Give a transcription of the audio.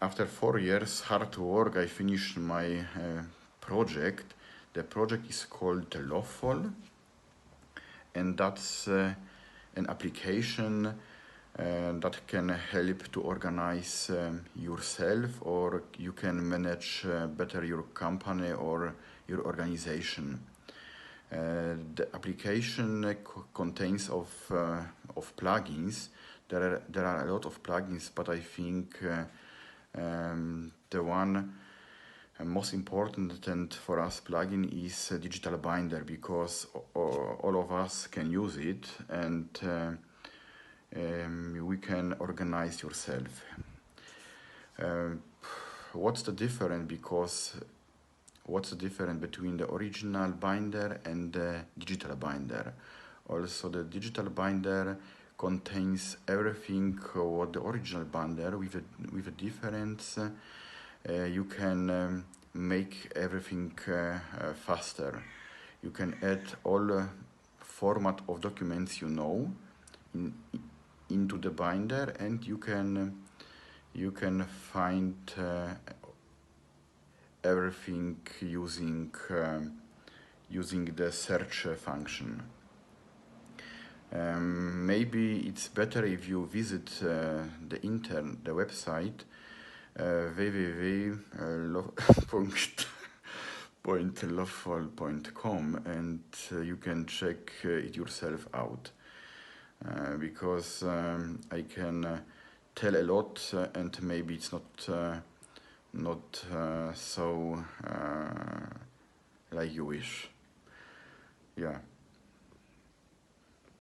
after 4 years hard work, I finished my project. The project is called lovevol, and that's an application that can help to organize yourself, or you can manage better your company or your organization. The application contains of plugins. There are a lot of plugins, but I think the one most important and for us plugin is a digital binder, because all of us can use it, and we can organize yourself. What's the difference? Because what's the difference between the original binder and the digital binder? Also, the digital binder contains everything what the original binder, with a difference. You can make everything faster. You can add all format of documents into the binder, and you can find everything using the search function. Maybe it's better if you visit the website www.lovevol.com, and you can check it yourself out, because I can tell a lot, and maybe it's not so like you wish. Yeah.